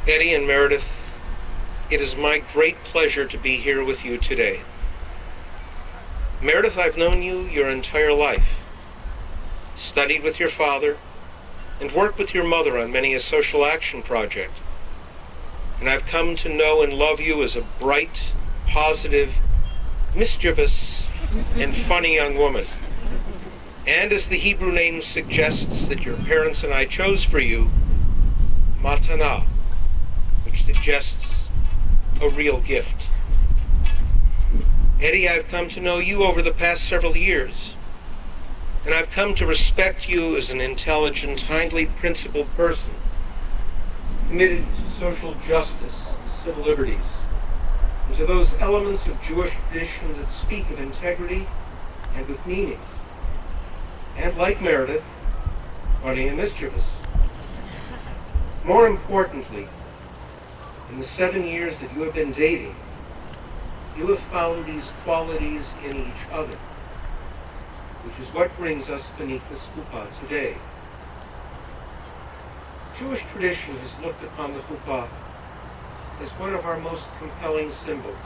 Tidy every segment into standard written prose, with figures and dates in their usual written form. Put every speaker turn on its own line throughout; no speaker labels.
Eddie and Meredith, it is my great pleasure to be here with you today. Meredith, I've known you your entire life, studied with your father, and worked with your mother on many a social action project. And I've come to know and love you as a bright, positive, mischievous, and funny young woman. And as the Hebrew name suggests that your parents and I chose for you, Matana, which suggests a real gift. Eddie, I've come to know you over the past several years, and I've come to respect you as an intelligent, highly principled person, committed to social justice and civil liberties, and to those elements of Jewish tradition that speak of integrity and with meaning. And like Meredith, funny and mischievous. More importantly, in the 7 years that you have been dating, you have found these qualities in each other, which is what brings us beneath the chuppah today. Jewish tradition has looked upon the chuppah as one of our most compelling symbols.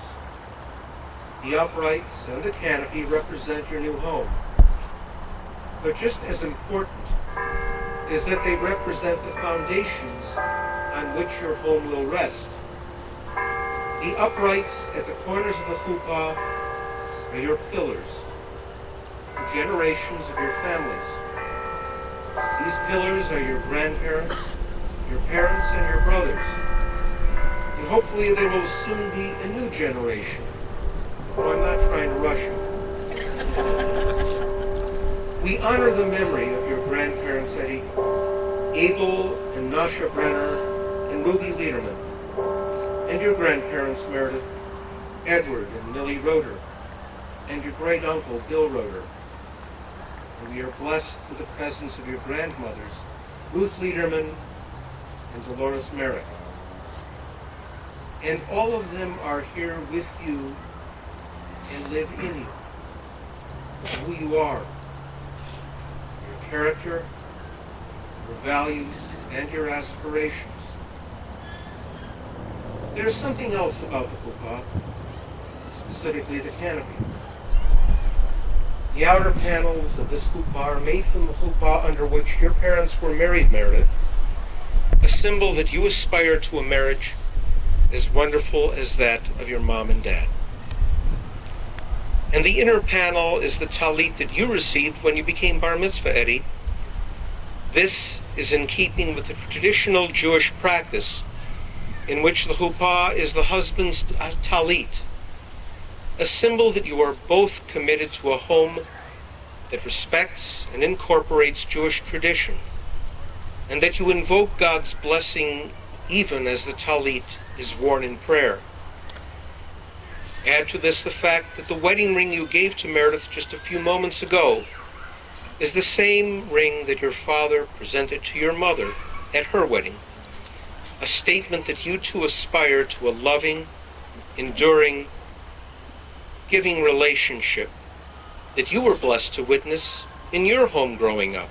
The uprights and the canopy represent your new home. But just as important is that they represent the foundations on which your home will rest. The uprights at the corners of the chuppah are your pillars, the generations of your families. These pillars are your grandparents, your parents, and your brothers. And hopefully there will soon be a new generation. Oh, I'm not trying to rush you. We honor the memory of your grandparents, Eddie, Abel and Nasha Brenner and Ruby Lederman, and your grandparents, Meredith, Edward and Millie Roeder, and your great-uncle, Bill Roeder. And we are blessed with the presence of your grandmothers, Ruth Lederman and Dolores Merrick. And all of them are here with you and live in you, who you are, your character, your values, and your aspirations. There's something else about the chuppah, specifically the canopy. The outer panels of this chuppah are made from the chuppah under which your parents were married, Meredith, a symbol that you aspire to a marriage as wonderful as that of your mom and dad. And the inner panel is the talit that you received when you became bar mitzvah, Eddie. This is in keeping with the traditional Jewish practice in which the chuppah is the husband's talit, a symbol that you are both committed to a home that respects and incorporates Jewish tradition, and that you invoke God's blessing even as the talit is worn in prayer. Add to this the fact that the wedding ring you gave to Meredith just a few moments ago is the same ring that your father presented to your mother at her wedding, a statement that you two aspire to a loving, enduring, giving relationship that you were blessed to witness in your home growing up.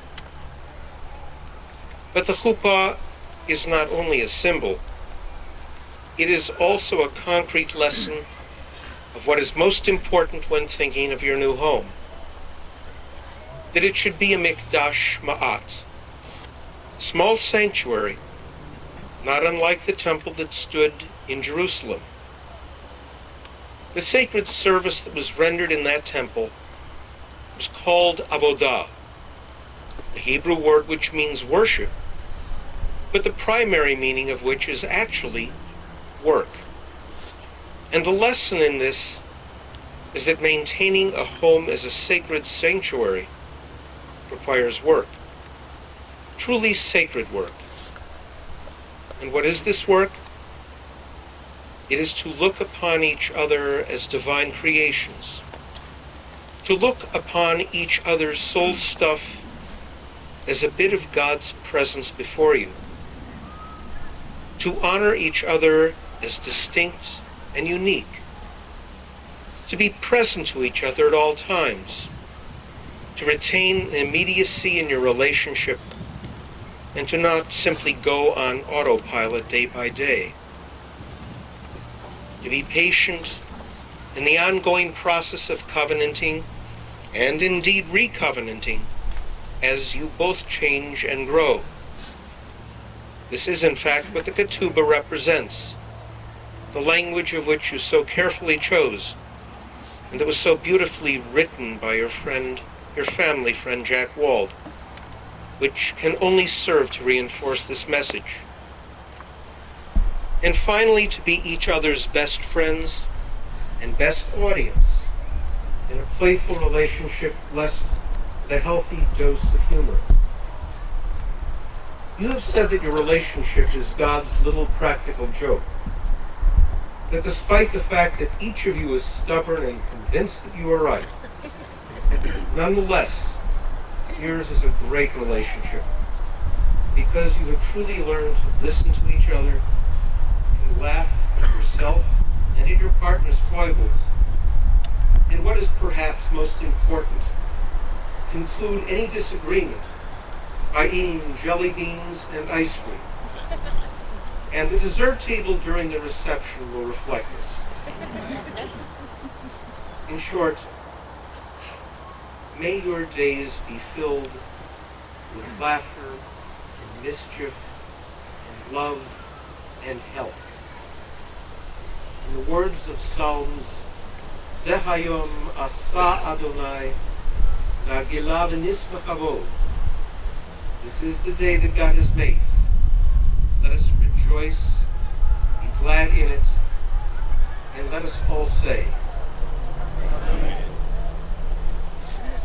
But the chuppah is not only a symbol, it is also a concrete lesson of what is most important when thinking of your new home. That it should be a mikdash ma'at, small sanctuary, not unlike the temple that stood in Jerusalem. The sacred service that was rendered in that temple was called avodah, the Hebrew word which means worship, but the primary meaning of which is actually work. And the lesson in this is that maintaining a home as a sacred sanctuary requires work, truly sacred work. And what is this work? It is to look upon each other as divine creations, to look upon each other's soul stuff as a bit of God's presence before you, to honor each other as distinct and unique, to be present to each other at all times, to retain immediacy in your relationship, and to not simply go on autopilot day by day. To be patient in the ongoing process of covenanting, and indeed recovenanting, as you both change and grow. This is in fact what the ketubah represents, the language of which you so carefully chose, and that was so beautifully written by your family friend Jack Wald, which can only serve to reinforce this message. And finally, to be each other's best friends and best audience in a playful relationship blessed with a healthy dose of humor. You have said that your relationship is God's little practical joke. That despite the fact that each of you is stubborn and convinced that you are right, nonetheless, yours is a great relationship because you have truly learned to listen to each other, to laugh at yourself and at your partner's foibles, and what is perhaps most important, conclude any disagreement by eating jelly beans and ice cream. And the dessert table during the reception will reflect this. In short, may your days be filled with laughter and mischief and love and health. In the words of Psalms, Zeh hayom asa Adonai v'hagilah v'nisma chavod. This is the day that God has made. Let us rejoice, be glad in it, and let us all say, Amen.